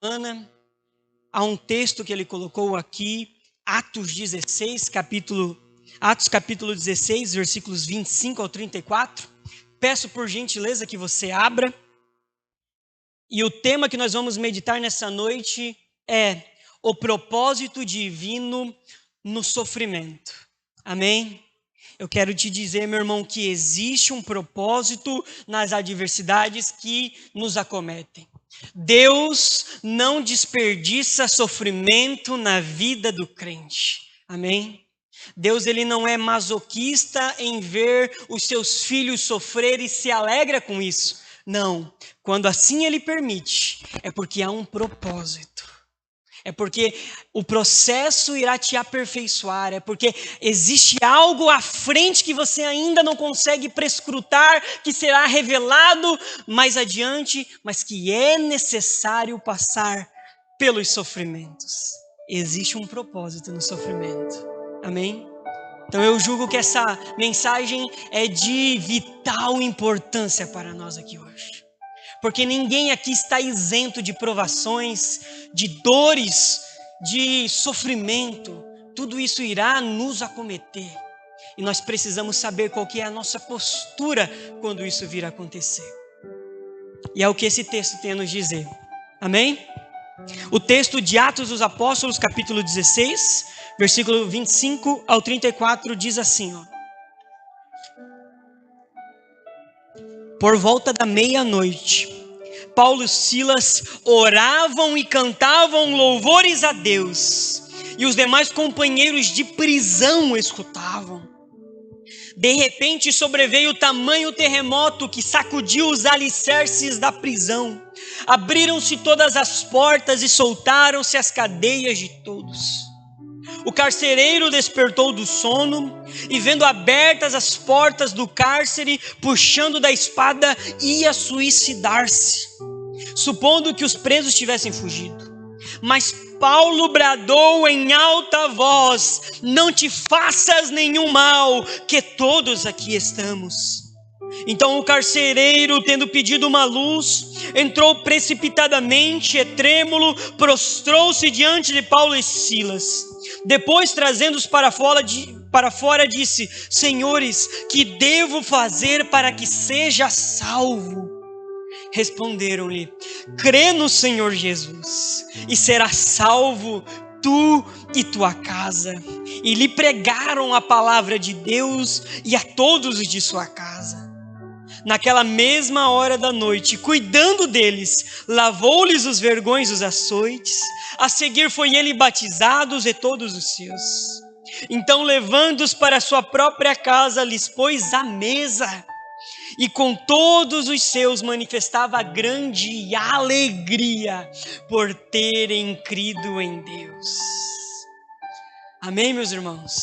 Ana, há um texto que ele colocou aqui, Atos capítulo 16, versículos 25 ao 34. Peço por gentileza que você abra. E o tema que nós vamos meditar nessa noite é o propósito divino no sofrimento. Amém? Eu quero te dizer, meu irmão, que existe um propósito nas adversidades que nos acometem. Deus não desperdiça sofrimento na vida do crente. Amém? Deus, ele não é masoquista em ver os seus filhos sofrer e se alegra com isso. Não. Quando assim ele permite, é porque há um propósito. É porque o processo irá te aperfeiçoar, é porque existe algo à frente que você ainda não consegue prescrutar, que será revelado mais adiante, mas que é necessário passar pelos sofrimentos. Existe um propósito no sofrimento. Amém? Então eu julgo que essa mensagem é de vital importância para nós aqui hoje. Porque ninguém aqui está isento de provações, de dores, de sofrimento. Tudo isso irá nos acometer. E nós precisamos saber qual que é a nossa postura quando isso vir a acontecer. E é o que esse texto tem a nos dizer. Amém? O texto de Atos dos Apóstolos, capítulo 16, versículo 25 ao 34, diz assim, ó. Por volta da meia-noite, Paulo e Silas oravam e cantavam louvores a Deus, e os demais companheiros de prisão escutavam. De repente sobreveio tamanho terremoto que sacudiu os alicerces da prisão. Abriram-se todas as portas e soltaram-se as cadeias de todos. O carcereiro despertou do sono e, vendo abertas as portas do cárcere, puxando da espada, ia suicidar-se, supondo que os presos tivessem fugido. Mas Paulo bradou em alta voz: não te faças nenhum mal, que todos aqui estamos. Então o carcereiro, tendo pedido uma luz, entrou precipitadamente, trêmulo, prostrou-se diante de Paulo e Silas. Depois, trazendo-os para fora, disse: Senhores, que devo fazer para que seja salvo? Responderam-lhe: crê no Senhor Jesus, e serás salvo tu e tua casa. E lhe pregaram a palavra de Deus e a todos os de sua casa. Naquela mesma hora da noite, cuidando deles, lavou-lhes os vergões dos açoites. A seguir foi ele batizado e todos os seus. Então, levando-os para sua própria casa, lhes pôs à mesa. E com todos os seus manifestava grande alegria por terem crido em Deus. Amém, meus irmãos?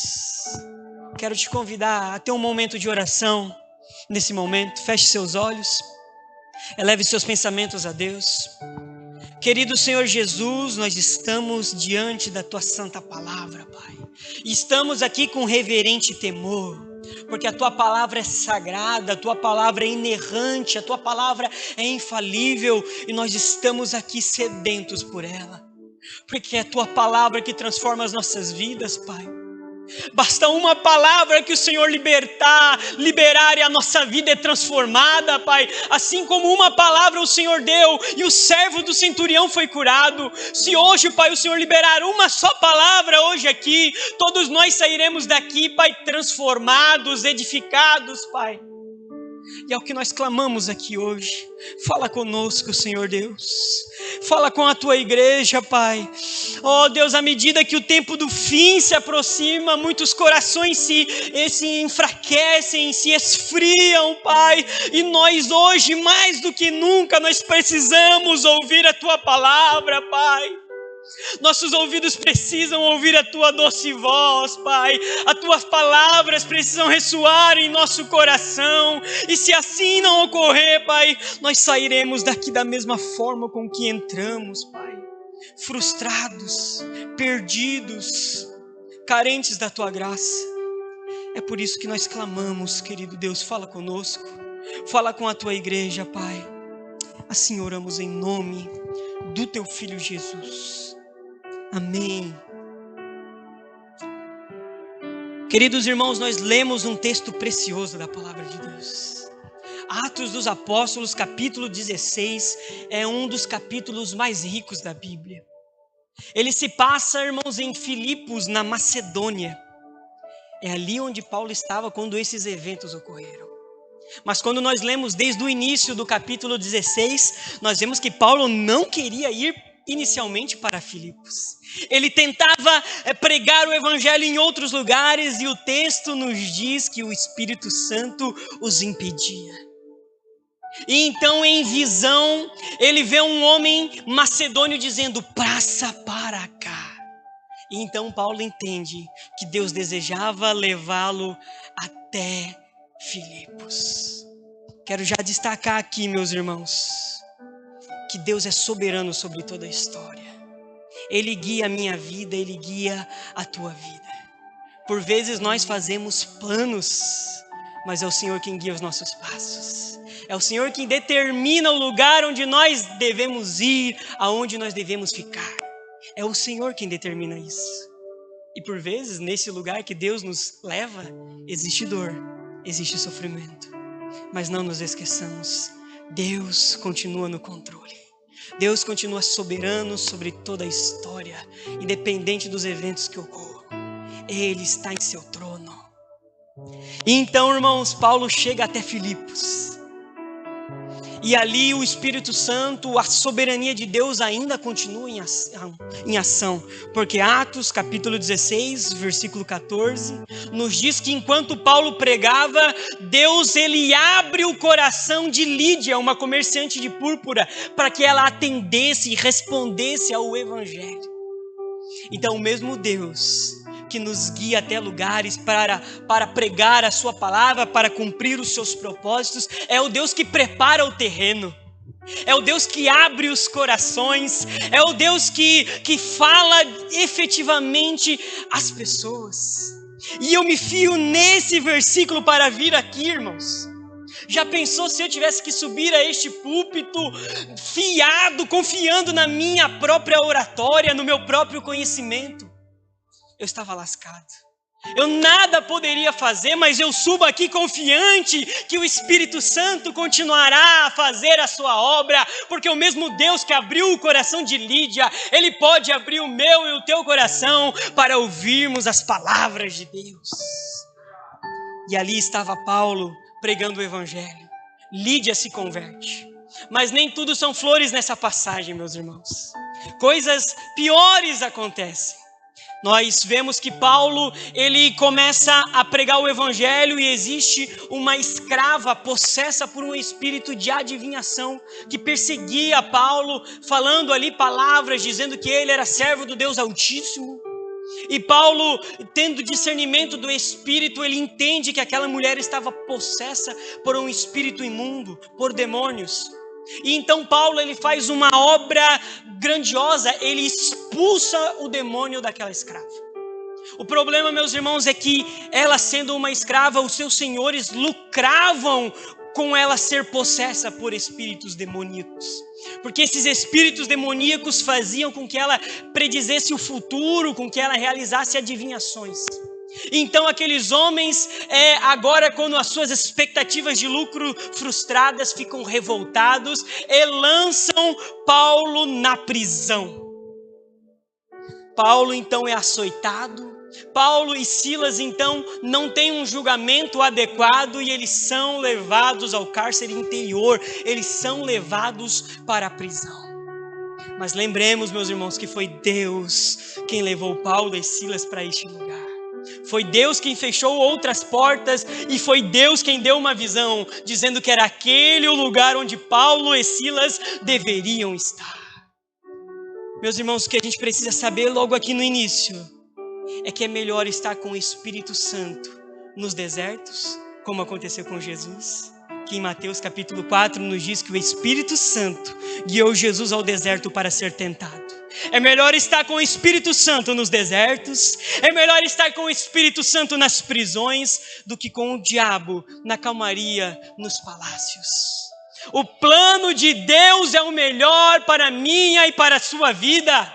Quero te convidar a ter um momento de oração. Nesse momento, feche seus olhos, eleve seus pensamentos a Deus. Querido Senhor Jesus, nós estamos diante da Tua santa palavra, Pai. E estamos aqui com reverente temor, porque a Tua palavra é sagrada, a Tua palavra é inerrante, a Tua palavra é infalível, e nós estamos aqui sedentos por ela, porque é a Tua palavra que transforma as nossas vidas, Pai. Basta uma palavra que o Senhor liberar e a nossa vida é transformada, Pai. Assim como uma palavra o Senhor deu e o servo do centurião foi curado. Se hoje, Pai, o Senhor liberar uma só palavra hoje aqui, todos nós sairemos daqui, Pai, transformados, edificados, Pai. E é o que nós clamamos aqui hoje. Fala conosco, Senhor Deus. Fala com a Tua igreja, Pai. Oh Deus, à medida que o tempo do fim se aproxima, muitos corações se enfraquecem, se esfriam, Pai. E nós hoje, mais do que nunca, nós precisamos ouvir a Tua palavra, Pai. Nossos ouvidos precisam ouvir a Tua doce voz, Pai. As Tuas palavras precisam ressoar em nosso coração. E se assim não ocorrer, Pai, nós sairemos daqui da mesma forma com que entramos, Pai. Frustrados, perdidos, carentes da Tua graça. É por isso que nós clamamos, querido Deus, fala conosco. Fala com a Tua igreja, Pai. Assim oramos em nome do teu Filho Jesus. Amém. Queridos irmãos, nós lemos um texto precioso da palavra de Deus. Atos dos Apóstolos, capítulo 16, é um dos capítulos mais ricos da Bíblia. Ele se passa, irmãos, em Filipos, na Macedônia. É ali onde Paulo estava quando esses eventos ocorreram. Mas quando nós lemos desde o início do capítulo 16, nós vemos que Paulo não queria ir inicialmente para Filipos. Ele tentava pregar o evangelho em outros lugares e o texto nos diz que o Espírito Santo os impedia. E então, em visão, ele vê um homem macedônio dizendo: passa para cá. E então Paulo entende que Deus desejava levá-lo até Filipos. Quero já destacar aqui, meus irmãos, que Deus é soberano sobre toda a história. Ele guia a minha vida, Ele guia a tua vida. Por vezes nós fazemos planos, mas é o Senhor quem guia os nossos passos. É o Senhor quem determina o lugar onde nós devemos ir, aonde nós devemos ficar. É o Senhor quem determina isso. E por vezes, nesse lugar que Deus nos leva, existe dor, existe sofrimento. Mas não nos esqueçamos, Deus continua no controle. Deus continua soberano sobre toda a história, independente dos eventos que ocorram. Ele está em seu trono. E então, irmãos, Paulo chega até Filipos. E ali o Espírito Santo, a soberania de Deus ainda continua em ação. Porque Atos capítulo 16, versículo 14, nos diz que enquanto Paulo pregava, Deus ele abre o coração de Lídia, uma comerciante de púrpura, para que ela atendesse e respondesse ao Evangelho. Então o mesmo Deus que nos guia até lugares para pregar a sua palavra, para cumprir os seus propósitos, é o Deus que prepara o terreno, é o Deus que abre os corações, é o Deus que fala efetivamente às pessoas. E eu me fio nesse versículo para vir aqui, irmãos. Já pensou se eu tivesse que subir a este púlpito confiando na minha própria oratória, no meu próprio conhecimento? Eu estava lascado. Eu nada poderia fazer, mas eu subo aqui confiante que o Espírito Santo continuará a fazer a sua obra, porque o mesmo Deus que abriu o coração de Lídia, Ele pode abrir o meu e o teu coração para ouvirmos as palavras de Deus. E ali estava Paulo pregando o Evangelho. Lídia se converte. Mas nem tudo são flores nessa passagem, meus irmãos. Coisas piores acontecem. Nós vemos que Paulo, ele começa a pregar o evangelho e existe uma escrava possessa por um espírito de adivinhação que perseguia Paulo, falando ali palavras, dizendo que ele era servo do Deus Altíssimo. E Paulo, tendo discernimento do espírito, ele entende que aquela mulher estava possessa por um espírito imundo, por demônios. E então Paulo ele faz uma obra grandiosa, ele expulsa o demônio daquela escrava. O problema, meus irmãos, é que ela sendo uma escrava, os seus senhores lucravam com ela ser possessa por espíritos demoníacos. Porque esses espíritos demoníacos faziam com que ela predizesse o futuro, com que ela realizasse adivinhações. Então aqueles homens, agora quando as suas expectativas de lucro frustradas, ficam revoltados e lançam Paulo na prisão. Paulo então é açoitado. Paulo e Silas então não têm um julgamento adequado e eles são levados ao cárcere interior. Eles são levados para a prisão. Mas lembremos, meus irmãos, que foi Deus quem levou Paulo e Silas para este lugar. Foi Deus quem fechou outras portas e foi Deus quem deu uma visão, dizendo que era aquele o lugar onde Paulo e Silas deveriam estar. Meus irmãos, o que a gente precisa saber logo aqui no início é que é melhor estar com o Espírito Santo nos desertos, como aconteceu com Jesus, que em Mateus capítulo 4 nos diz que o Espírito Santo guiou Jesus ao deserto para ser tentado. É melhor estar com o Espírito Santo nos desertos, é melhor estar com o Espírito Santo nas prisões do que com o diabo na calmaria nos palácios. O plano de Deus é o melhor para a minha e para a sua vida.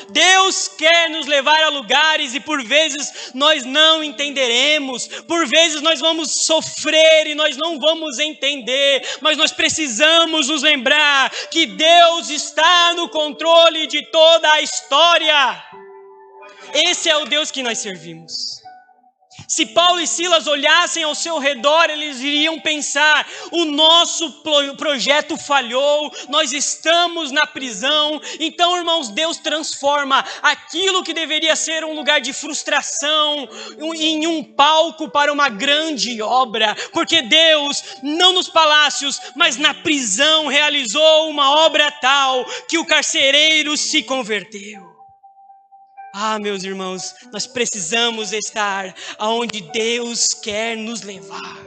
Deus quer nos levar a lugares e por vezes nós não entenderemos, por vezes nós vamos sofrer e nós não vamos entender, mas nós precisamos nos lembrar que Deus está no controle de toda a história. Esse é o Deus que nós servimos. Se Paulo e Silas olhassem ao seu redor, eles iriam pensar: o nosso projeto falhou, nós estamos na prisão. Então, irmãos, Deus transforma aquilo que deveria ser um lugar de frustração em um palco para uma grande obra, porque Deus, não nos palácios, mas na prisão, realizou uma obra tal que o carcereiro se converteu. Ah, meus irmãos, nós precisamos estar aonde Deus quer nos levar.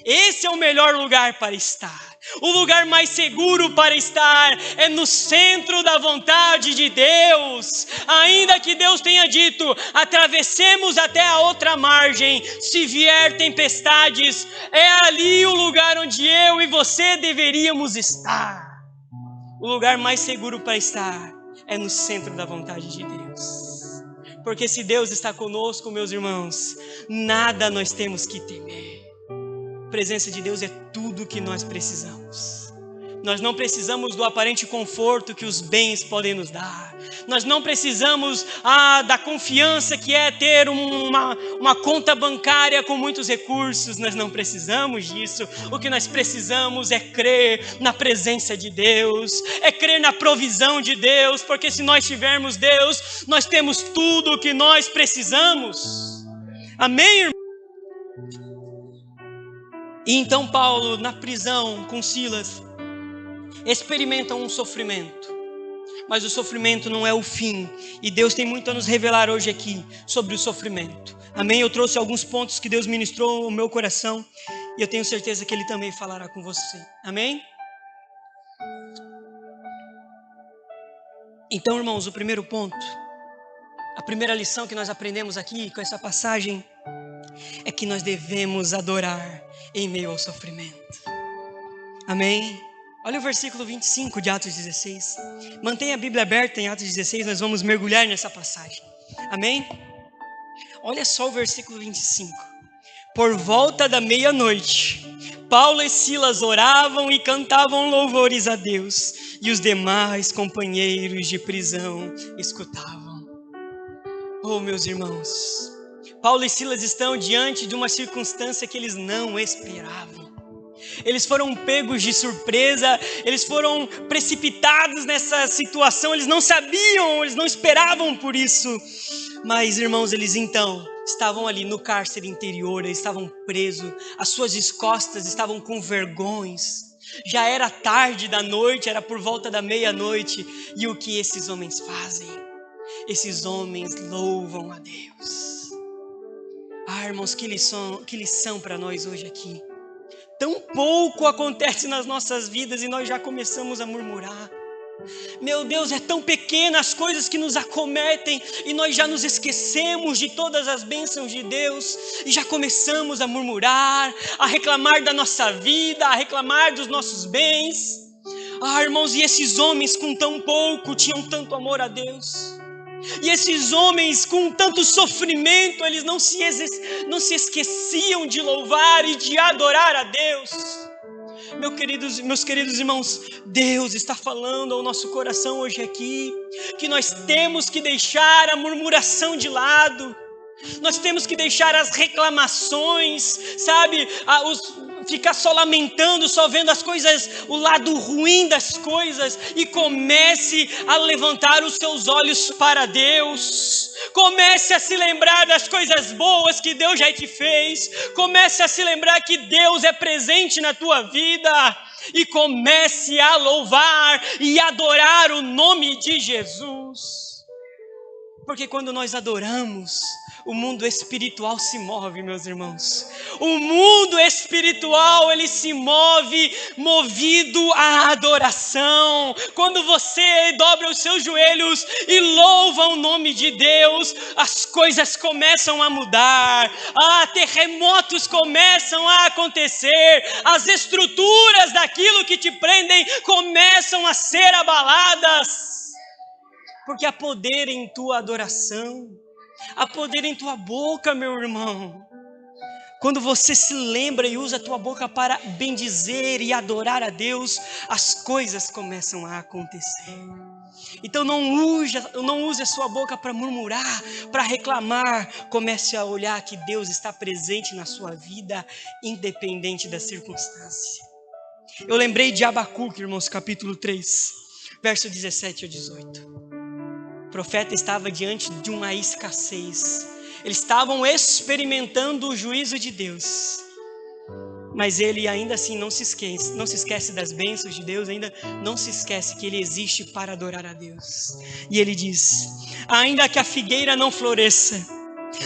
Esse é o melhor lugar para estar. O lugar mais seguro para estar é no centro da vontade de Deus. Ainda que Deus tenha dito: atravessemos até a outra margem, se vier tempestades, é ali o lugar onde eu e você deveríamos estar. O lugar mais seguro para estar é no centro da vontade de Deus. Porque se Deus está conosco, meus irmãos, nada nós temos que temer. A presença de Deus é tudo que nós precisamos. Nós não precisamos do aparente conforto que os bens podem nos dar. Nós não precisamos da confiança que é ter uma conta bancária com muitos recursos. Nós não precisamos disso. O que nós precisamos é crer na presença de Deus, é crer na provisão de Deus, porque se nós tivermos Deus, nós temos tudo o que nós precisamos. Amém, irmão? E então Paulo, na prisão com Silas, experimenta um sofrimento, mas o sofrimento não é o fim, e Deus tem muito a nos revelar hoje aqui sobre o sofrimento. Amém? Eu trouxe alguns pontos que Deus ministrou no meu coração, e eu tenho certeza que Ele também falará com você. Amém? Então, irmãos, o primeiro ponto, a primeira lição que nós aprendemos aqui com essa passagem, é que nós devemos adorar em meio ao sofrimento. Amém? Olha o versículo 25 de Atos 16. Mantenha a Bíblia aberta em Atos 16, nós vamos mergulhar nessa passagem. Amém? Olha só o versículo 25. Por volta da meia-noite, Paulo e Silas oravam e cantavam louvores a Deus, e os demais companheiros de prisão escutavam. Oh, meus irmãos, Paulo e Silas estão diante de uma circunstância que eles não esperavam. Eles foram pegos de surpresa, eles foram precipitados nessa situação, eles não sabiam, eles não esperavam por isso. Mas, irmãos, eles então estavam ali no cárcere interior, eles estavam presos, as suas costas estavam com vergões. Já era tarde da noite, era por volta da meia-noite, e o que esses homens fazem? Esses homens louvam a Deus. Ah, irmãos, que lição para nós hoje aqui. Tão pouco acontece nas nossas vidas e nós já começamos a murmurar. Meu Deus, é tão pequena as coisas que nos acometem e nós já nos esquecemos de todas as bênçãos de Deus e já começamos a murmurar, a reclamar da nossa vida, a reclamar dos nossos bens. Ah, irmãos, e esses homens com tão pouco tinham tanto amor a Deus. E esses homens com tanto sofrimento, eles não se esqueciam de louvar e de adorar a Deus. Meus queridos irmãos, Deus está falando ao nosso coração hoje aqui, que nós temos que deixar a murmuração de lado, nós temos que deixar as reclamações, sabe, ficar só lamentando, só vendo as coisas, o lado ruim das coisas, e comece a levantar os seus olhos para Deus. Comece a se lembrar das coisas boas que Deus já te fez. Comece a se lembrar que Deus é presente na tua vida. E comece a louvar e adorar o nome de Jesus. Porque quando nós adoramos, o mundo espiritual se move, meus irmãos. O mundo espiritual, ele se move movido à adoração. Quando você dobra os seus joelhos e louva o nome de Deus, as coisas começam a mudar. Terremotos começam a acontecer. As estruturas daquilo que te prendem começam a ser abaladas. Porque há poder em tua adoração. Há poder em tua boca, meu irmão. Quando você se lembra e usa a tua boca para bendizer e adorar a Deus, as coisas começam a acontecer. Então não use a sua boca para murmurar, para reclamar. Comece a olhar que Deus está presente na sua vida, independente da circunstância. Eu lembrei de Abacuque, irmãos, capítulo 3, verso 17 a 18. O profeta estava diante de uma escassez. Eles estavam experimentando o juízo de Deus. Mas ele ainda assim não se esquece das bênçãos de Deus, ainda não se esquece que ele existe para adorar a Deus. E ele diz: ainda que a figueira não floresça,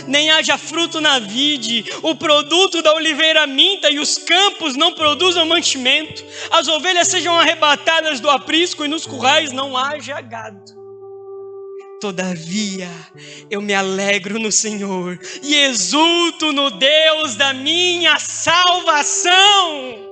nem haja fruto na vide, o produto da oliveira minta e os campos não produzam mantimento, as ovelhas sejam arrebatadas do aprisco e nos currais não haja gado. Todavia, eu me alegro no Senhor e exulto no Deus da minha salvação.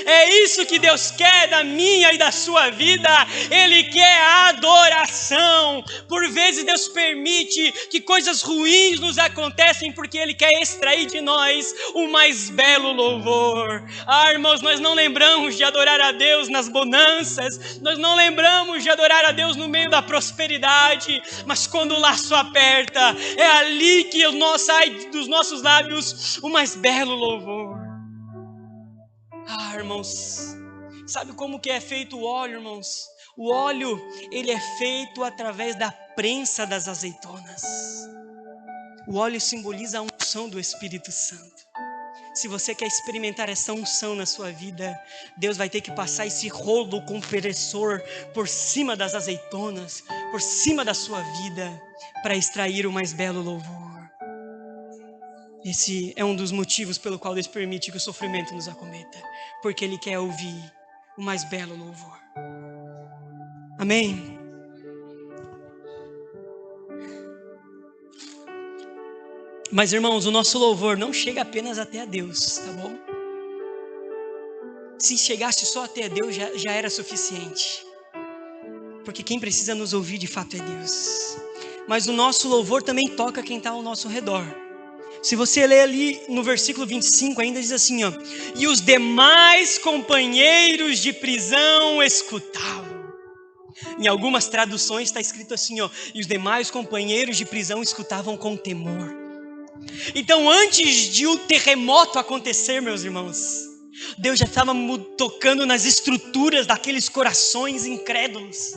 É isso que Deus quer da minha e da sua vida. Ele quer a adoração. Por vezes Deus permite que coisas ruins nos acontecem porque Ele quer extrair de nós o mais belo louvor. Irmãos, nós não lembramos de adorar a Deus nas bonanças. Nós não lembramos de adorar a Deus no meio da prosperidade. Mas quando o laço aperta, é ali que sai dos nossos lábios o mais belo louvor. Irmãos, sabe como que é feito o óleo, irmãos? O óleo, ele é feito através da prensa das azeitonas. O óleo simboliza a unção do Espírito Santo. Se você quer experimentar essa unção na sua vida, Deus vai ter que passar esse rolo compressor por cima das azeitonas, por cima da sua vida, para extrair o mais belo louvor. Esse é um dos motivos pelo qual Deus permite que o sofrimento nos acometa, porque Ele quer ouvir o mais belo louvor. Amém? Mas, irmãos, o nosso louvor não chega apenas até a Deus, tá bom? Se chegasse só até Deus, já era suficiente. Porque quem precisa nos ouvir de fato é Deus. Mas o nosso louvor também toca quem está ao nosso redor. Se você ler ali no versículo 25, ainda diz assim, e os demais companheiros de prisão escutavam. Em algumas traduções está escrito assim, e os demais companheiros de prisão escutavam com temor. Então, antes de o terremoto acontecer, meus irmãos, Deus já estava tocando nas estruturas daqueles corações incrédulos.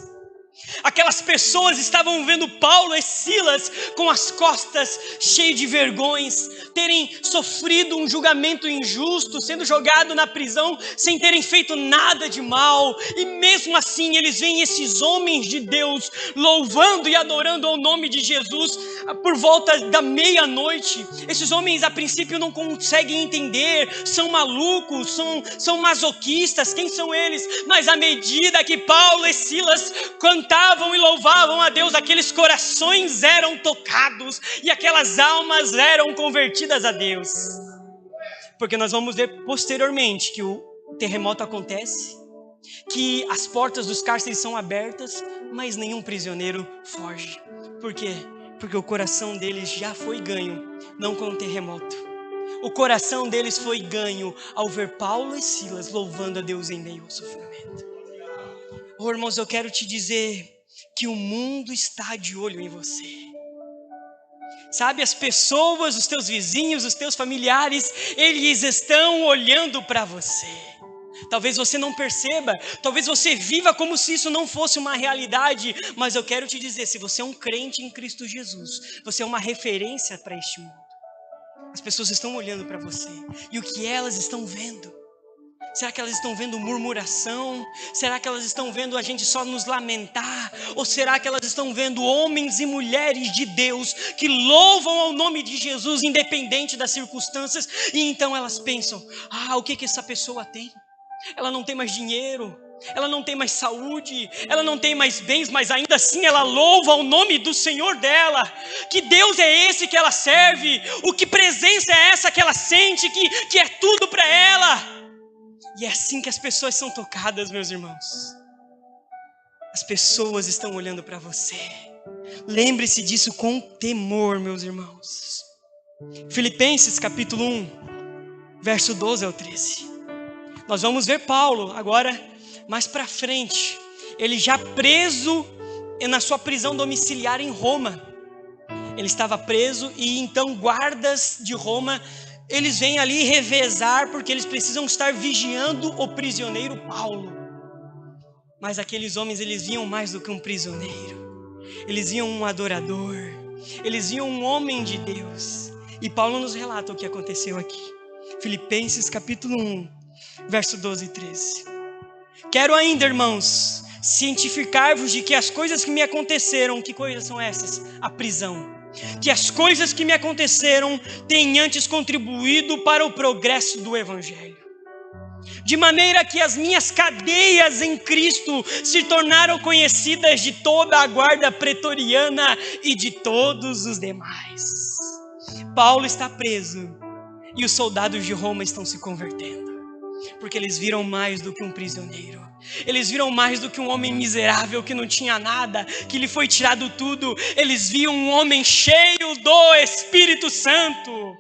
Aquelas pessoas estavam vendo Paulo e Silas com as costas cheias de vergonhas, terem sofrido um julgamento injusto, sendo jogado na prisão sem terem feito nada de mal. E mesmo assim eles veem esses homens de Deus louvando e adorando ao nome de Jesus por volta da meia-noite. Esses homens a princípio não conseguem entender, são malucos, são masoquistas, quem são eles? Mas à medida que Paulo e Silas cantavam e louvavam a Deus, aqueles corações eram tocados e aquelas almas eram convertidas a Deus. Porque nós vamos ver posteriormente que o terremoto acontece, que as portas dos cárceres são abertas, mas nenhum prisioneiro foge. Por quê? Porque o coração deles já foi ganho, não com o terremoto. O coração deles foi ganho ao ver Paulo e Silas louvando a Deus em meio ao sofrimento. Irmãos, eu quero te dizer que o mundo está de olho em você. Sabe, as pessoas, os teus vizinhos, os teus familiares, eles estão olhando para você. Talvez você não perceba, talvez você viva como se isso não fosse uma realidade, mas eu quero te dizer, se você é um crente em Cristo Jesus, você é uma referência para este mundo. As pessoas estão olhando para você, e o que elas estão vendo? Será que elas estão vendo murmuração? Será que elas estão vendo a gente só nos lamentar? Ou será que elas estão vendo homens e mulheres de Deus que louvam ao nome de Jesus independente das circunstâncias? E então elas pensam, o que essa pessoa tem? Ela não tem mais dinheiro, ela não tem mais saúde, ela não tem mais bens, mas ainda assim ela louva o nome do Senhor dela. Que Deus é esse que ela serve? O que presença é essa que ela sente, que é tudo para ela? E é assim que as pessoas são tocadas, meus irmãos. As pessoas estão olhando para você. Lembre-se disso com temor, meus irmãos. Filipenses capítulo 1, verso 12 ao 13. Nós vamos ver Paulo agora mais para frente. Ele já preso na sua prisão domiciliar em Roma. Ele estava preso e então guardas de Roma, eles vêm ali revezar porque eles precisam estar vigiando o prisioneiro Paulo. Mas aqueles homens, eles viam mais do que um prisioneiro. Eles viam um adorador. Eles viam um homem de Deus. E Paulo nos relata o que aconteceu aqui. Filipenses capítulo 1, verso 12 e 13. Quero ainda, irmãos, cientificar-vos de que as coisas que me aconteceram, que coisas são essas? A prisão. Que as coisas que me aconteceram têm antes contribuído para o progresso do Evangelho. De maneira que as minhas cadeias em Cristo se tornaram conhecidas de toda a guarda pretoriana e de todos os demais. Paulo está preso e os soldados de Roma estão se convertendo. Porque eles viram mais do que um prisioneiro. Eles viram mais do que um homem miserável que não tinha nada, que lhe foi tirado tudo. Eles viam um homem cheio do Espírito Santo.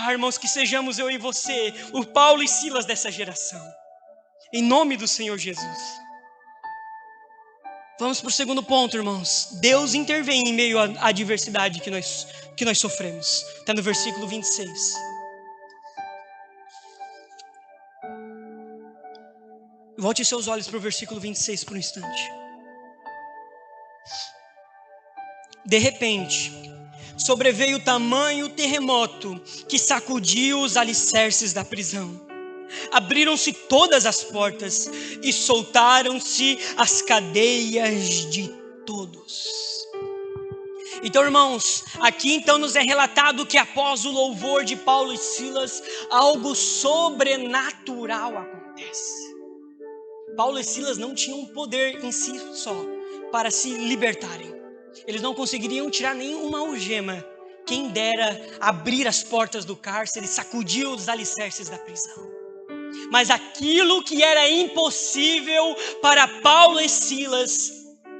Irmãos, que sejamos eu e você, o Paulo e Silas dessa geração. Em nome do Senhor Jesus. Vamos para o segundo ponto, irmãos. Deus intervém em meio à adversidade que nós sofremos. Está no versículo 26. Volte seus olhos para o versículo 26 por um instante. De repente, sobreveio tamanho terremoto que sacudiu os alicerces da prisão. Abriram-se todas as portas e soltaram-se as cadeias de todos. Então, irmãos, aqui então nos é relatado que após o louvor de Paulo e Silas, algo sobrenatural acontece. Paulo e Silas não tinham poder em si só para se libertarem. Eles não conseguiriam tirar nenhuma algema. Quem dera abrir as portas do cárcere e sacudir os alicerces da prisão. Mas aquilo que era impossível para Paulo e Silas,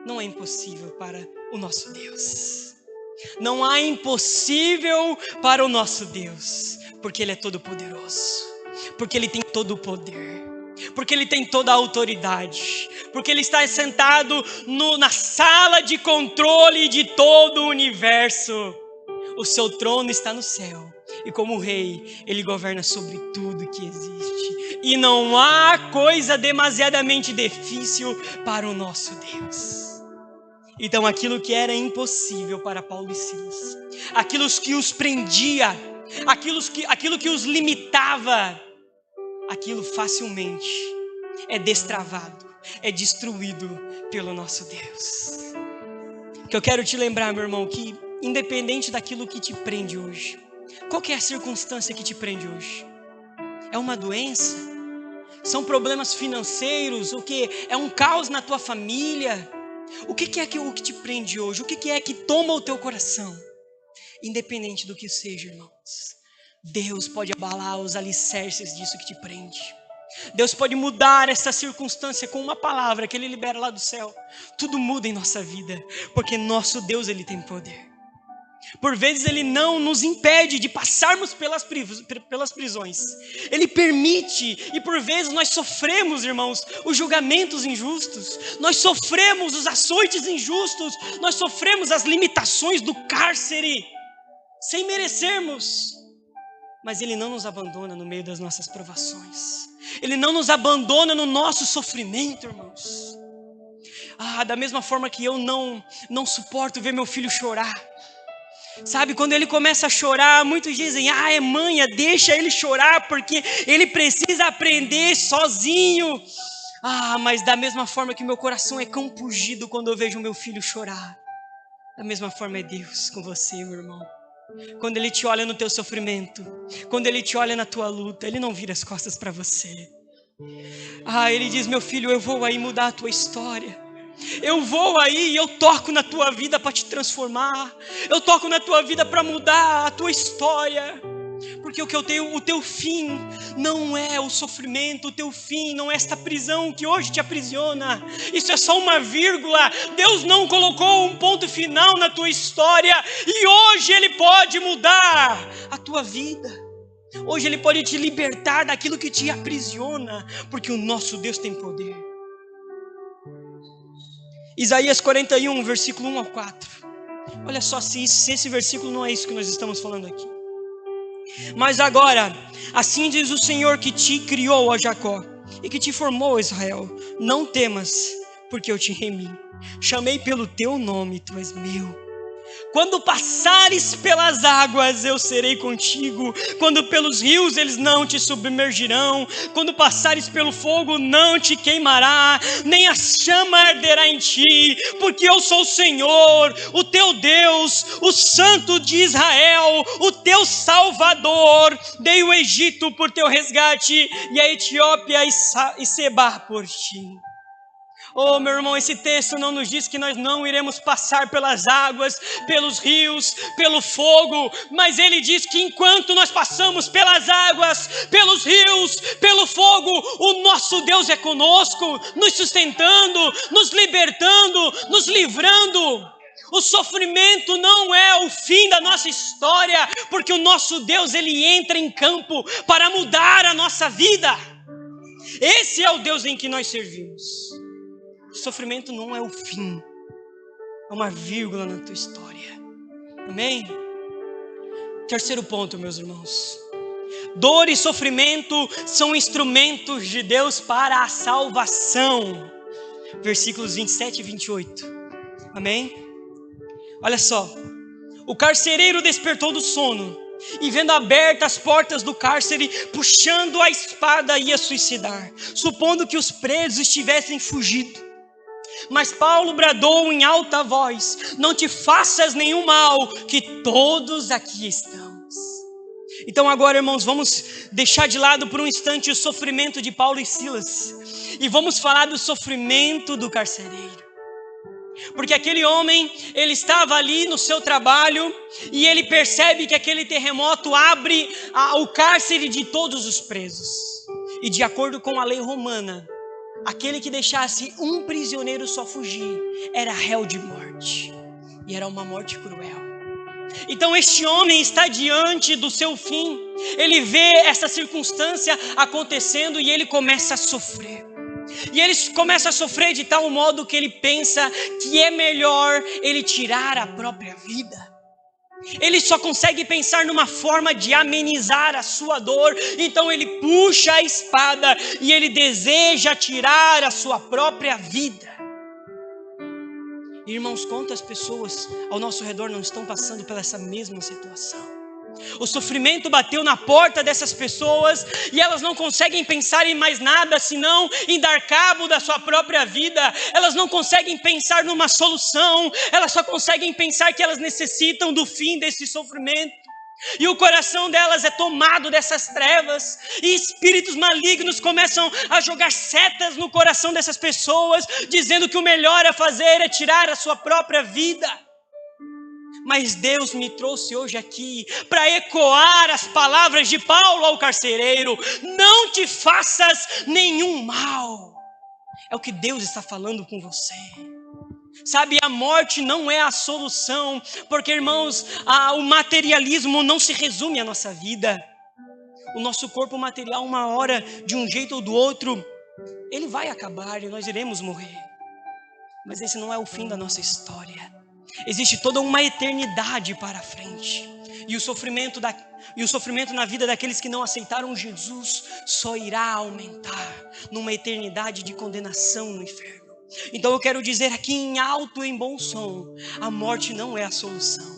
não é impossível para o nosso Deus. Não há impossível para o nosso Deus, porque Ele é todo poderoso, porque Ele tem todo o poder. Porque Ele tem toda a autoridade, porque Ele está sentado na sala de controle de todo o universo. O seu trono está no céu, e como rei, Ele governa sobre tudo que existe. E não há coisa demasiadamente difícil para o nosso Deus. Então aquilo que era impossível para Paulo e Silas, aquilo que os prendia, aquilo que os limitava, aquilo facilmente é destravado, é destruído pelo nosso Deus. Que eu quero te lembrar, meu irmão, que independente daquilo que te prende hoje, qual que é a circunstância que te prende hoje? É uma doença? São problemas financeiros? O que? É um caos na tua família? O que é o que te prende hoje? O que é que toma o teu coração? Independente do que seja, irmãos, Deus pode abalar os alicerces disso que te prende. Deus pode mudar essa circunstância com uma palavra que Ele libera lá do céu. Tudo muda em nossa vida, porque nosso Deus, Ele tem poder. Por vezes Ele não nos impede de passarmos pelas prisões. Ele permite, e por vezes nós sofremos, irmãos, os julgamentos injustos. Nós sofremos os açoites injustos. Nós sofremos as limitações do cárcere, sem merecermos. Mas Ele não nos abandona no meio das nossas provações. Ele não nos abandona no nosso sofrimento, irmãos. Da mesma forma que eu não suporto ver meu filho chorar. Sabe, quando ele começa a chorar, muitos dizem, é manha, deixa ele chorar, porque ele precisa aprender sozinho. Mas da mesma forma que meu coração é compungido quando eu vejo meu filho chorar, da mesma forma é Deus com você, meu irmão. Quando Ele te olha no teu sofrimento, quando Ele te olha na tua luta, Ele não vira as costas para você. Ele diz, meu filho, eu vou aí mudar a tua história. Eu vou aí e eu toco na tua vida para te transformar. Eu toco na tua vida para mudar a tua história. Porque o teu fim não é o sofrimento, o teu fim não é esta prisão que hoje te aprisiona. Isso é só uma vírgula. Deus não colocou um ponto final na tua história. E hoje Ele pode mudar a tua vida. Hoje Ele pode te libertar daquilo que te aprisiona. Porque o nosso Deus tem poder. Isaías 41, versículo 1 ao 4. Olha só se esse versículo não é isso que nós estamos falando aqui. Mas agora, assim diz o Senhor que te criou, ó Jacó, e que te formou, Israel. Não temas, porque eu te remi. Chamei pelo teu nome, tu és meu. Quando passares pelas águas, eu serei contigo. Quando pelos rios, eles não te submergirão. Quando passares pelo fogo, não te queimará, nem a chama arderá em ti. Porque eu sou o Senhor, o teu Deus, o Santo de Israel, o teu Salvador. Dei o Egito por teu resgate, e a Etiópia e Seba por ti. Meu irmão, esse texto não nos diz que nós não iremos passar pelas águas, pelos rios, pelo fogo, mas ele diz que enquanto nós passamos pelas águas, pelos rios, pelo fogo, o nosso Deus é conosco, nos sustentando, nos libertando, nos livrando. O sofrimento não é o fim da nossa história, porque o nosso Deus, Ele entra em campo para mudar a nossa vida. Esse é o Deus em que nós servimos. O sofrimento não é o fim, é uma vírgula na tua história. Amém? Terceiro ponto, meus irmãos. Dor e sofrimento são instrumentos de Deus para a salvação. Versículos 27 e 28. Amém? Olha só. O carcereiro despertou do sono e, vendo abertas as portas do cárcere, puxando a espada, ia suicidar, supondo que os presos tivessem fugido. Mas Paulo bradou em alta voz: não te faças nenhum mal, que todos aqui estamos. Então agora, irmãos, vamos deixar de lado por um instante o sofrimento de Paulo e Silas e vamos falar do sofrimento do carcereiro. Porque aquele homem, ele estava ali no seu trabalho e ele percebe que aquele terremoto abre o cárcere de todos os presos. E de acordo com a lei romana, aquele que deixasse um prisioneiro só fugir era réu de morte. E era uma morte cruel. Então este homem está diante do seu fim. Ele vê essa circunstância acontecendo e ele começa a sofrer. E ele começa a sofrer de tal modo que ele pensa que é melhor ele tirar a própria vida. Ele só consegue pensar numa forma de amenizar a sua dor. Então ele puxa a espada e ele deseja tirar a sua própria vida. Irmãos, quantas pessoas ao nosso redor não estão passando por essa mesma situação? O sofrimento bateu na porta dessas pessoas e elas não conseguem pensar em mais nada senão em dar cabo da sua própria vida. Elas não conseguem pensar numa solução, elas só conseguem pensar que elas necessitam do fim desse sofrimento. E o coração delas é tomado dessas trevas e espíritos malignos começam a jogar setas no coração dessas pessoas, dizendo que o melhor a fazer é tirar a sua própria vida. Mas Deus me trouxe hoje aqui para ecoar as palavras de Paulo ao carcereiro: não te faças nenhum mal. É o que Deus está falando com você. Sabe, a morte não é a solução, porque, irmãos, o materialismo não se resume à nossa vida. O nosso corpo material, uma hora, de um jeito ou do outro, ele vai acabar e nós iremos morrer. Mas esse não é o fim da nossa história. Existe toda uma eternidade para frente. E o sofrimento na vida daqueles que não aceitaram Jesus só irá aumentar numa eternidade de condenação no inferno. Então eu quero dizer aqui em alto e em bom som: a morte não é a solução.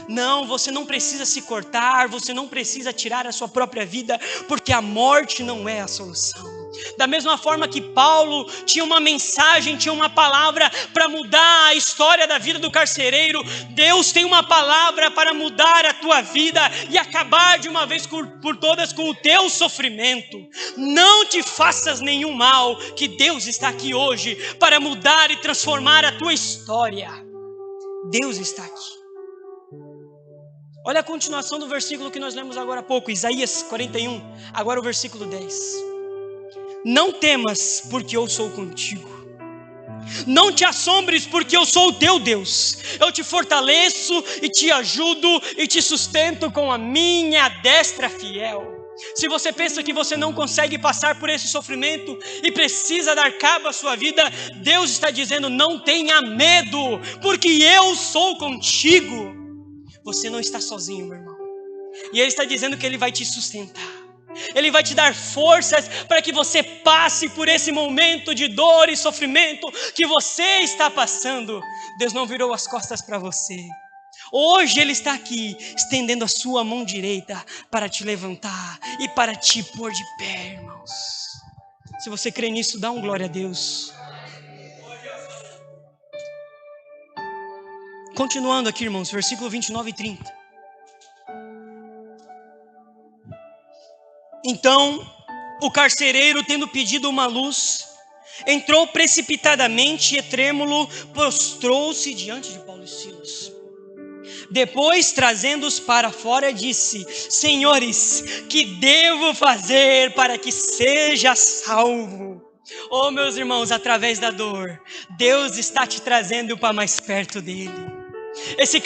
Não, você não precisa se cortar, você não precisa tirar a sua própria vida, porque a morte não é a solução. Da mesma forma que Paulo tinha uma mensagem, tinha uma palavra para mudar a história da vida do carcereiro, Deus tem uma palavra para mudar a tua vida e acabar de uma vez por todas com o teu sofrimento. Não te faças nenhum mal, que Deus está aqui hoje para mudar e transformar a tua história. Deus está aqui. Olha a continuação do versículo que nós lemos agora há pouco, Isaías 41, agora o versículo 10. Não temas, porque eu sou contigo. Não te assombres, porque eu sou o teu Deus. Eu te fortaleço e te ajudo e te sustento com a minha destra fiel. Se você pensa que você não consegue passar por esse sofrimento e precisa dar cabo à sua vida, Deus está dizendo: não tenha medo, porque eu sou contigo. Você não está sozinho, meu irmão. E Ele está dizendo que Ele vai te sustentar. Ele vai te dar forças para que você passe por esse momento de dor e sofrimento que você está passando. Deus não virou as costas para você. Hoje Ele está aqui, estendendo a sua mão direita para te levantar e para te pôr de pé, irmãos. Se você crê nisso, dá um glória a Deus. Continuando aqui, irmãos, versículo 29 e 30. Então, o carcereiro, tendo pedido uma luz, entrou precipitadamente e trêmulo, prostrou-se diante de Paulo e Silas. Depois, trazendo-os para fora, disse: Senhores, que devo fazer para que seja salvo? Oh, meus irmãos, através da dor, Deus está te trazendo para mais perto dele. Esse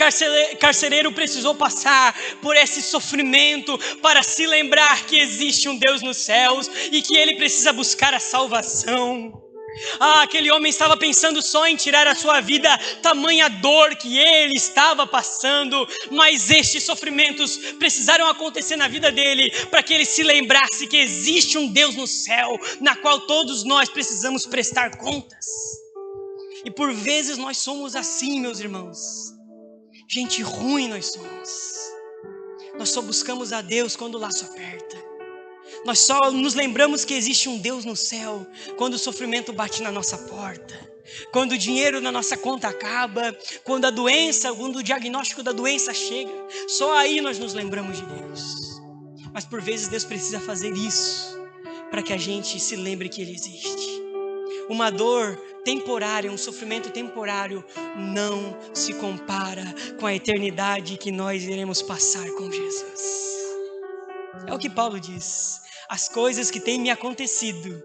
carcereiro precisou passar por esse sofrimento para se lembrar que existe um Deus nos céus e que ele precisa buscar a salvação. Aquele homem estava pensando só em tirar a sua vida, tamanha dor que ele estava passando, mas estes sofrimentos precisaram acontecer na vida dele para que ele se lembrasse que existe um Deus no céu, na qual todos nós precisamos prestar contas. E por vezes nós somos assim, meus irmãos. Gente ruim nós somos. Nós só buscamos a Deus quando o laço aperta. Nós só nos lembramos que existe um Deus no céu quando o sofrimento bate na nossa porta, quando o dinheiro na nossa conta acaba, quando a doença, quando o diagnóstico da doença chega. Só aí nós nos lembramos de Deus. Mas por vezes Deus precisa fazer isso para que a gente se lembre que Ele existe. Uma dor temporária, um sofrimento temporário não se compara com a eternidade que nós iremos passar com Jesus. É o que Paulo diz: as coisas que têm me acontecido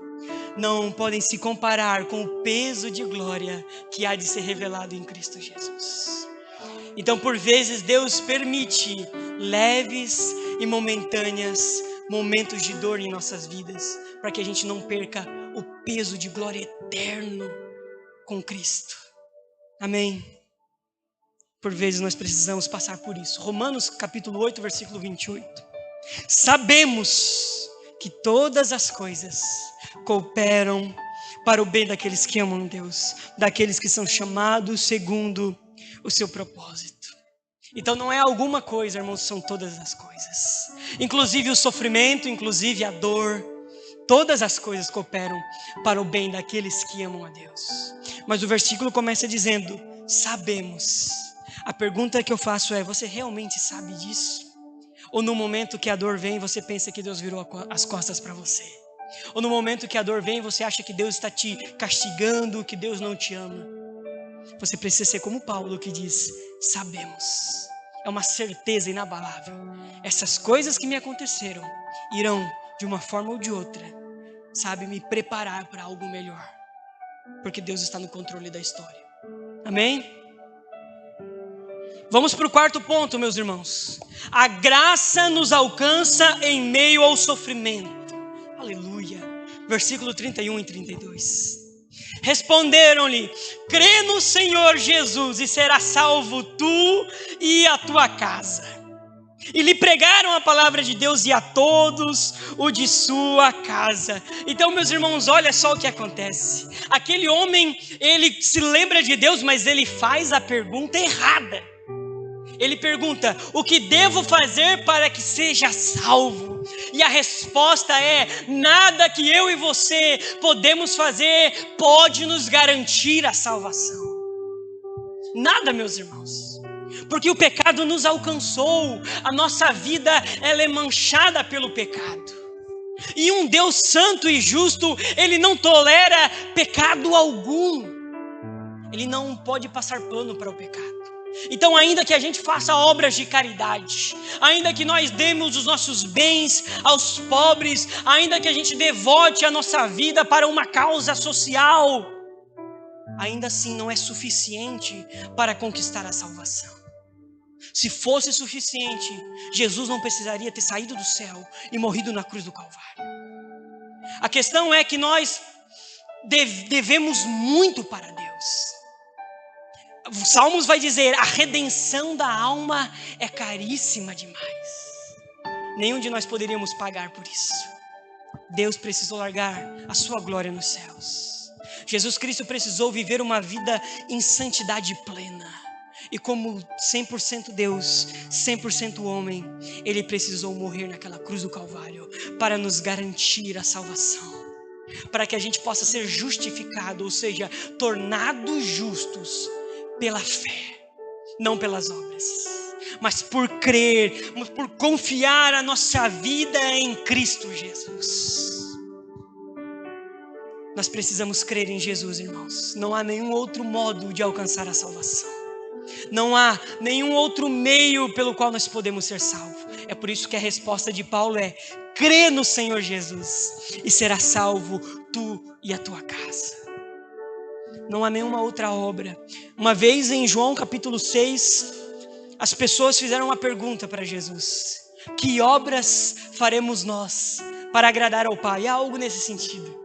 não podem se comparar com o peso de glória que há de ser revelado em Cristo Jesus. Então, por vezes, Deus permite leves e momentâneas momentos de dor em nossas vidas, para que a gente não perca o peso de glória eterno com Cristo. Amém? Por vezes nós precisamos passar por isso. Romanos capítulo 8, versículo 28. Sabemos que todas as coisas cooperam para o bem daqueles que amam Deus, daqueles que são chamados segundo o seu propósito. Então não é alguma coisa, irmãos, são todas as coisas. Inclusive o sofrimento, inclusive a dor. Todas as coisas cooperam para o bem daqueles que amam a Deus. Mas o versículo começa dizendo: sabemos. A pergunta que eu faço é: você realmente sabe disso? Ou no momento que a dor vem, você pensa que Deus virou as costas para você? Ou no momento que a dor vem, você acha que Deus está te castigando, que Deus não te ama? Você precisa ser como Paulo, que diz: sabemos. É uma certeza inabalável. Essas coisas que me aconteceram irão, de uma forma ou de outra, sabe, me preparar para algo melhor. Porque Deus está no controle da história. Amém? Vamos para o quarto ponto, meus irmãos. A graça nos alcança em meio ao sofrimento. Aleluia. Versículo 31 e 32. Responderam-lhe: crê no Senhor Jesus e serás salvo tu e a tua casa. E lhe pregaram a palavra de Deus e a todos o de sua casa. Então, meus irmãos, olha só o que acontece. Aquele homem, ele se lembra de Deus, mas ele faz a pergunta errada. Ele pergunta: o que devo fazer para que seja salvo? E a resposta é: nada que eu e você podemos fazer pode nos garantir a salvação. Nada, meus irmãos. Porque o pecado nos alcançou. A nossa vida, ela é manchada pelo pecado. E um Deus santo e justo, Ele não tolera pecado algum. Ele não pode passar pano para o pecado. Então, ainda que a gente faça obras de caridade, ainda que nós demos os nossos bens aos pobres, ainda que a gente devote a nossa vida para uma causa social, ainda assim não é suficiente para conquistar a salvação. Se fosse suficiente, Jesus não precisaria ter saído do céu e morrido na cruz do Calvário. A questão é que nós devemos muito para Deus. Os Salmos vai dizer: a redenção da alma é caríssima demais. Nenhum de nós poderíamos pagar por isso. Deus precisou largar a sua glória nos céus. Jesus Cristo precisou viver uma vida em santidade plena. E como 100% Deus, 100% homem, Ele precisou morrer naquela cruz do Calvário para nos garantir a salvação. Para que a gente possa ser justificado, ou seja, tornados justos pela fé, não pelas obras, mas por crer, por confiar a nossa vida em Cristo Jesus. Nós precisamos crer em Jesus, irmãos. Não há nenhum outro modo de alcançar a salvação. Não há nenhum outro meio pelo qual nós podemos ser salvos. É por isso que a resposta de Paulo é: crê no Senhor Jesus e será salvo tu e a tua casa. Não há nenhuma outra obra. Uma vez em João capítulo 6, as pessoas fizeram uma pergunta para Jesus: que obras faremos nós para agradar ao Pai? Há algo nesse sentido.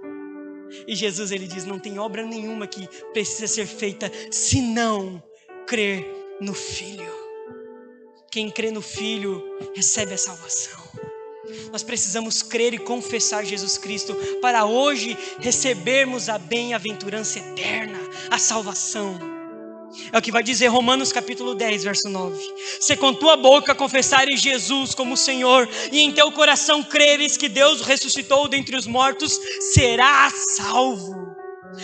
E Jesus, ele diz: não tem obra nenhuma que precisa ser feita senão crer no Filho. Quem crê no Filho recebe a salvação. Nós precisamos crer e confessar Jesus Cristo para hoje recebermos a bem-aventurança eterna, a salvação. É o que vai dizer Romanos capítulo 10, verso 9. Se com tua boca confessares Jesus como Senhor e em teu coração creres que Deus o ressuscitou dentre os mortos, serás salvo.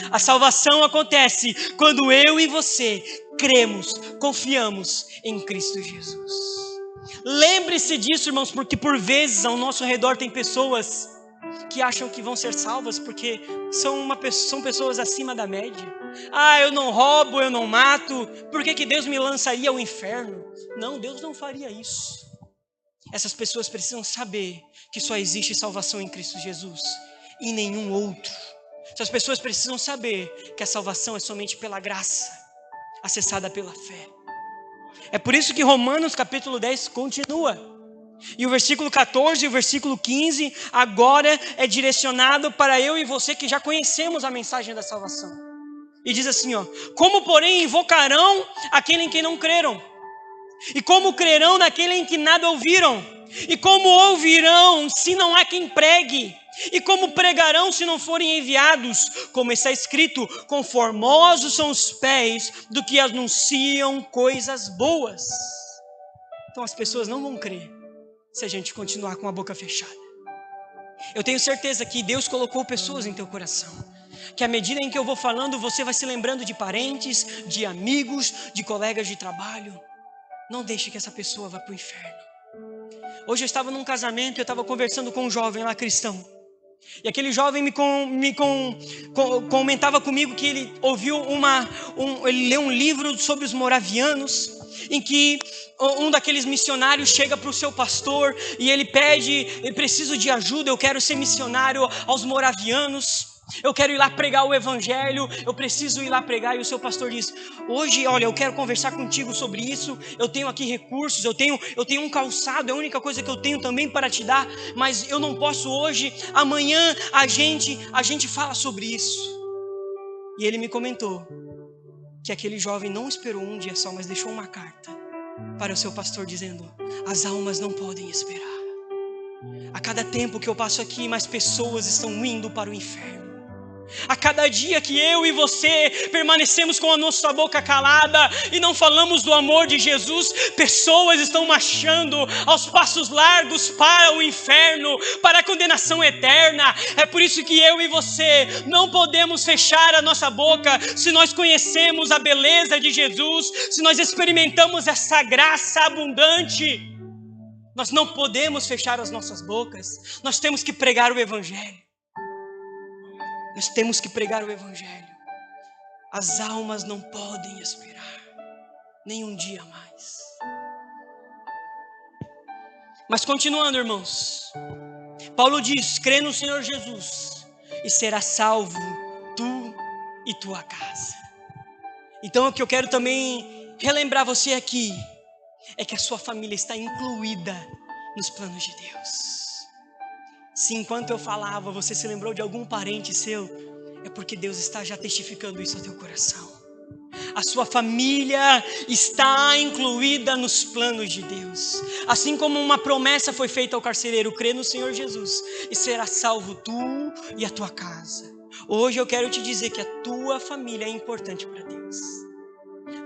A salvação acontece quando eu e você cremos, confiamos em Cristo Jesus. Lembre-se disso, irmãos, porque por vezes ao nosso redor tem pessoas que acham que vão ser salvas porque são pessoas acima da média. Ah, eu não roubo, eu não mato, por que Deus me lançaria ao inferno? Não, Deus não faria isso. Essas pessoas precisam saber que só existe salvação em Cristo Jesus e em nenhum outro. Essas pessoas precisam saber que a salvação é somente pela graça, acessada pela fé. É por isso que Romanos capítulo 10 continua. E o versículo 14 e o versículo 15 agora é direcionado para eu e você que já conhecemos a mensagem da salvação. E diz assim, ó: como porém invocarão aquele em quem não creram? E como crerão naquele em que nada ouviram? E como ouvirão se não há quem pregue? E como pregarão se não forem enviados? Como está escrito: conformosos são os pés do que anunciam coisas boas. Então as pessoas não vão crer se a gente continuar com a boca fechada. Eu tenho certeza que Deus colocou pessoas em teu coração, que à medida em que eu vou falando, você vai se lembrando de parentes, de amigos, de colegas de trabalho. Não deixe que essa pessoa vá para o inferno. Hoje eu estava num casamento e eu estava conversando com um jovem lá cristão. E aquele jovem comentava comigo que ele ouviu ele leu um livro sobre os moravianos, em que um daqueles missionários chega para o seu pastor e ele pede: eu preciso de ajuda, eu quero ser missionário aos moravianos, eu quero ir lá pregar o evangelho, eu preciso ir lá pregar. E o seu pastor diz: hoje, olha, eu quero conversar contigo sobre isso, eu tenho aqui recursos, eu tenho um calçado, é a única coisa que eu tenho também para te dar, mas eu não posso hoje, amanhã a gente fala sobre isso. E ele me comentou que aquele jovem não esperou um dia só, mas deixou uma carta para o seu pastor dizendo: as almas não podem esperar. A cada tempo que eu passo aqui, mais pessoas estão indo para o inferno. A cada dia que eu e você permanecemos com a nossa boca calada e não falamos do amor de Jesus, pessoas estão marchando aos passos largos para o inferno, para a condenação eterna. É por isso que eu e você não podemos fechar a nossa boca. Se nós conhecemos a beleza de Jesus, se nós experimentamos essa graça abundante, nós não podemos fechar as nossas bocas. Nós temos que pregar o Evangelho. Nós temos que pregar o Evangelho. As almas não podem esperar nem um dia mais. Mas continuando, irmãos, Paulo diz: crê no Senhor Jesus e será salvo tu e tua casa. Então o que eu quero também relembrar você aqui é que a sua família está incluída nos planos de Deus. Se enquanto eu falava você se lembrou de algum parente seu, é porque Deus está já testificando isso ao teu coração. A sua família está incluída nos planos de Deus. Assim como uma promessa foi feita ao carcereiro: crê no Senhor Jesus e será salvo tu e a tua casa. Hoje eu quero te dizer que a tua família é importante para Deus.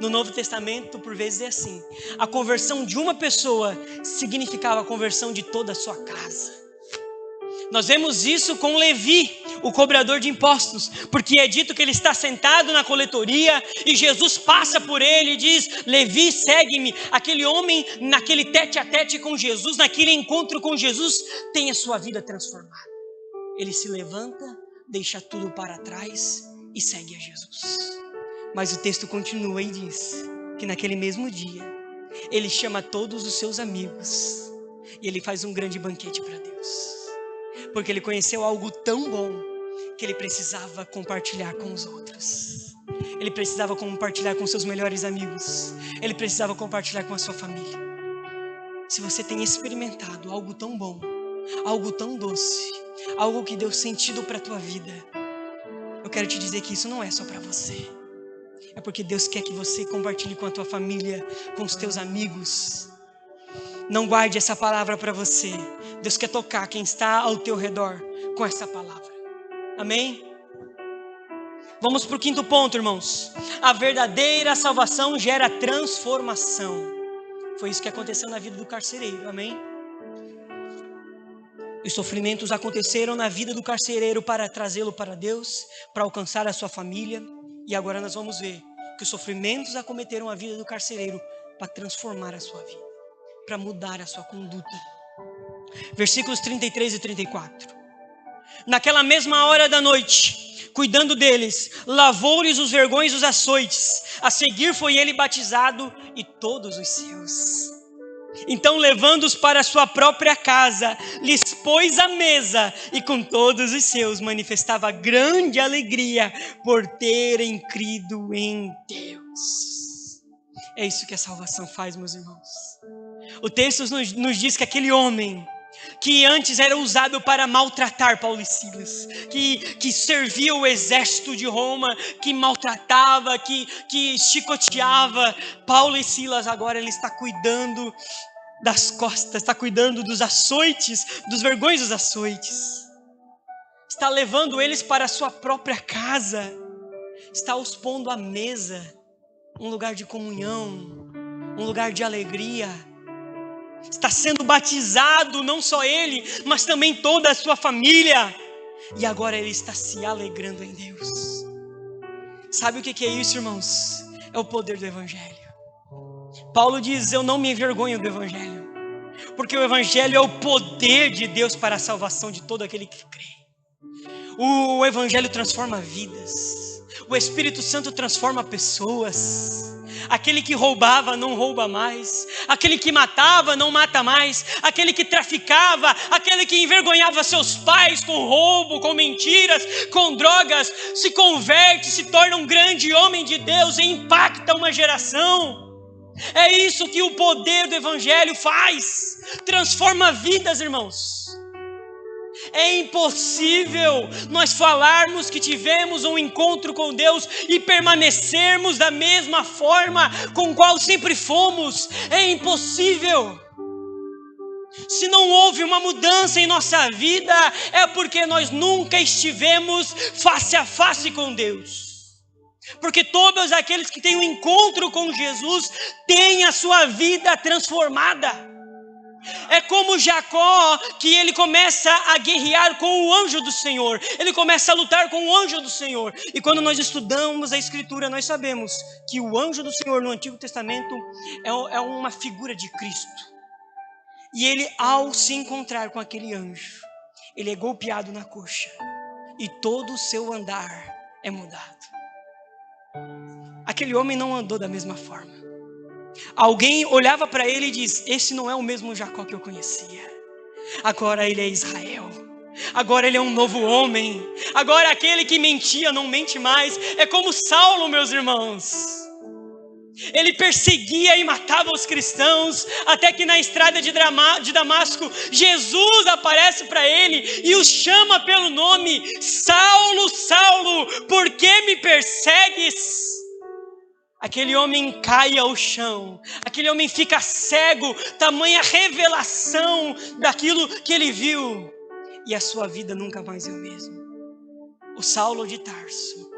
No Novo Testamento, por vezes é assim: a conversão de uma pessoa significava a conversão de toda a sua casa. Nós vemos isso com Levi, o cobrador de impostos, porque é dito que ele está sentado na coletoria e Jesus passa por ele e diz: Levi, segue-me. Aquele homem, naquele tete a tete com Jesus, naquele encontro com Jesus, tem a sua vida transformada. Ele se levanta, deixa tudo para trás e segue a Jesus. Mas o texto continua e diz que naquele mesmo dia ele chama todos os seus amigos e ele faz um grande banquete para Deus. Porque ele conheceu algo tão bom que ele precisava compartilhar com os outros. Ele precisava compartilhar com seus melhores amigos. Ele precisava compartilhar com a sua família. Se você tem experimentado algo tão bom, algo tão doce, algo que deu sentido para a tua vida, eu quero te dizer que isso não é só para você. É porque Deus quer que você compartilhe com a tua família, com os teus amigos. Não guarde essa palavra para você. Deus quer tocar quem está ao teu redor com essa palavra. Amém? Vamos para o quinto ponto, irmãos. A verdadeira salvação gera transformação. Foi isso que aconteceu na vida do carcereiro. Amém? Os sofrimentos aconteceram na vida do carcereiro para trazê-lo para Deus, para alcançar a sua família. E agora nós vamos ver que os sofrimentos acometeram a vida do carcereiro para transformar a sua vida, para mudar a sua conduta. Versículos 33 e 34. Naquela mesma hora da noite, cuidando deles, lavou-lhes os vergões dos açoites. A seguir foi ele batizado e todos os seus. Então, levando-os para a sua própria casa, lhes pôs à mesa e com todos os seus manifestava grande alegria por terem crido em Deus. É isso que a salvação faz, meus irmãos. O texto nos diz que aquele homem que antes era usado para maltratar Paulo e Silas, que servia o exército de Roma, que maltratava, que chicoteava Paulo e Silas, agora ele está cuidando das costas, está cuidando dos açoites, dos vergões dos açoites, está levando eles para a sua própria casa, está os pondo à mesa, um lugar de comunhão, um lugar de alegria. Está sendo batizado, não só ele, mas também toda a sua família. E agora ele está se alegrando em Deus. Sabe o que é isso, irmãos? É o poder do Evangelho. Paulo diz: eu não me envergonho do Evangelho, porque o Evangelho é o poder de Deus para a salvação de todo aquele que crê. O Evangelho transforma vidas. O Espírito Santo transforma pessoas. Aquele que roubava não rouba mais. Aquele que matava não mata mais. Aquele que traficava, aquele que envergonhava seus pais com roubo, com mentiras, com drogas, se converte, se torna um grande homem de Deus e impacta uma geração. É isso que o poder do Evangelho faz. Transforma vidas, irmãos. É impossível nós falarmos que tivemos um encontro com Deus e permanecermos da mesma forma com qual sempre fomos. É impossível. Se não houve uma mudança em nossa vida, é porque nós nunca estivemos face a face com Deus. Porque todos aqueles que têm um encontro com Jesus têm a sua vida transformada. É como Jacó, que ele começa a guerrear com o anjo do Senhor. Ele começa a lutar com o anjo do Senhor. E quando nós estudamos a Escritura, nós sabemos que o anjo do Senhor no Antigo Testamento é uma figura de Cristo. E ele, ao se encontrar com aquele anjo, ele é golpeado na coxa. E todo o seu andar é mudado. Aquele homem não andou da mesma forma. Alguém olhava para ele e diz: esse não é o mesmo Jacó que eu conhecia. Agora ele é Israel. Agora ele é um novo homem. Agora aquele que mentia não mente mais. É como Saulo, meus irmãos. Ele perseguia e matava os cristãos, até que na estrada de Damasco, Jesus aparece para ele e o chama pelo nome: Saulo, Saulo, por que me persegues? Aquele homem cai ao chão, aquele homem fica cego, tamanha revelação daquilo que ele viu, e a sua vida nunca mais é o mesmo. O Saulo de Tarso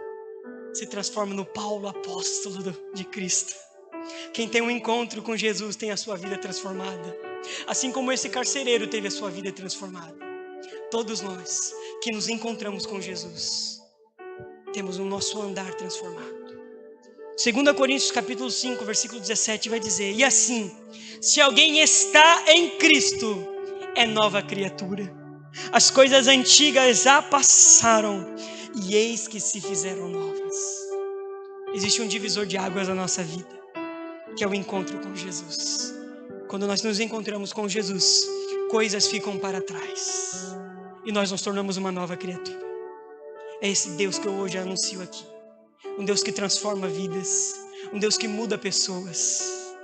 se transforma no Paulo apóstolo de Cristo. Quem tem um encontro com Jesus tem a sua vida transformada, assim como esse carcereiro teve a sua vida transformada. Todos nós que nos encontramos com Jesus temos o nosso andar transformado. 2 Coríntios capítulo 5, versículo 17 vai dizer: e assim, se alguém está em Cristo, é nova criatura. As coisas antigas já passaram e eis que se fizeram novas. Existe um divisor de águas na nossa vida, que é o encontro com Jesus. Quando nós nos encontramos com Jesus, coisas ficam para trás e nós nos tornamos uma nova criatura. É esse Deus que eu hoje anuncio aqui. Um Deus que transforma vidas, um Deus que muda pessoas.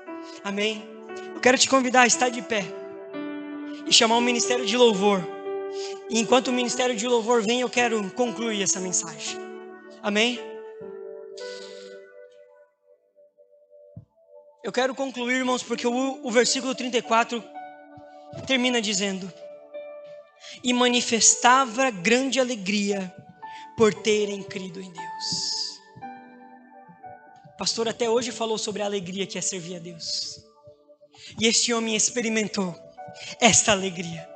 Amém? Eu quero te convidar a estar de pé e chamar o ministério de louvor. E enquanto o ministério de louvor vem, eu quero concluir essa mensagem. Amém? Eu quero concluir, irmãos, porque o versículo 34 termina dizendo: e manifestava grande alegria por terem crido em Deus. O pastor até hoje falou sobre a alegria que é servir a Deus. E este homem experimentou esta alegria.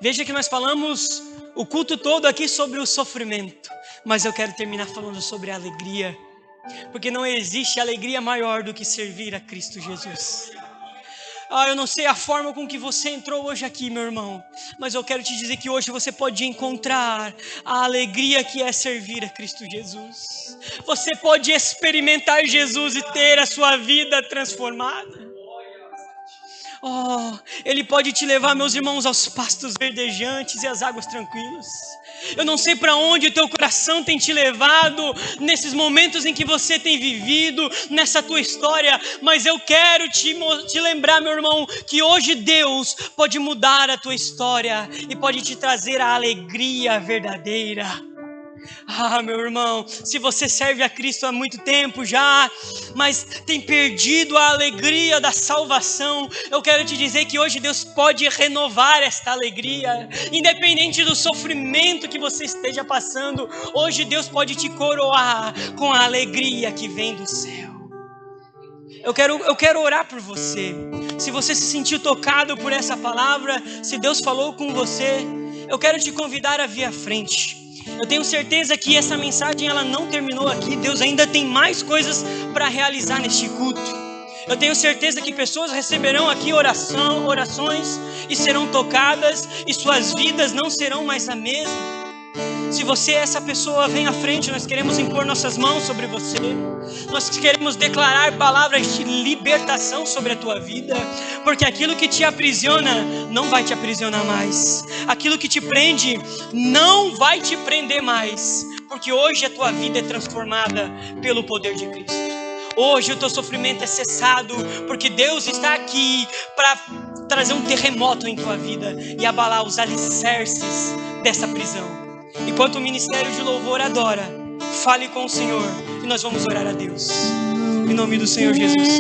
Veja que nós falamos o culto todo aqui sobre o sofrimento, mas eu quero terminar falando sobre a alegria, porque não existe alegria maior do que servir a Cristo Jesus. Eu não sei a forma com que você entrou hoje aqui, meu irmão, mas eu quero te dizer que hoje você pode encontrar a alegria que é servir a Cristo Jesus. Você pode experimentar Jesus e ter a sua vida transformada. Ele pode te levar, meus irmãos, aos pastos verdejantes e às águas tranquilas. Eu não sei para onde o teu coração tem te levado nesses momentos em que você tem vivido, nessa tua história, mas eu quero te lembrar, meu irmão, que hoje Deus pode mudar a tua história e pode te trazer a alegria verdadeira. Meu irmão, se você serve a Cristo há muito tempo já, mas tem perdido a alegria da salvação, eu quero te dizer que hoje Deus pode renovar esta alegria, independente do sofrimento que você esteja passando. Hoje Deus pode te coroar com a alegria que vem do céu. Eu quero orar por você. Se você se sentiu tocado por essa palavra, se Deus falou com você, eu quero te convidar a vir à frente. Eu tenho certeza que essa mensagem ela não terminou aqui. Deus ainda tem mais coisas para realizar neste culto. Eu tenho certeza que pessoas receberão aqui orações e serão tocadas e suas vidas não serão mais a mesma. Se você é essa pessoa, vem à frente. Nós queremos impor nossas mãos sobre você. Nós queremos declarar palavras de libertação sobre a tua vida, porque aquilo que te aprisiona não vai te aprisionar mais. Aquilo que te prende não vai te prender mais, porque hoje a tua vida é transformada pelo poder de Cristo. Hoje o teu sofrimento é cessado, porque Deus está aqui para trazer um terremoto em tua vida e abalar os alicerces dessa prisão. Enquanto o ministério de louvor adora, fale com o Senhor e nós vamos orar a Deus. Em nome do Senhor Jesus.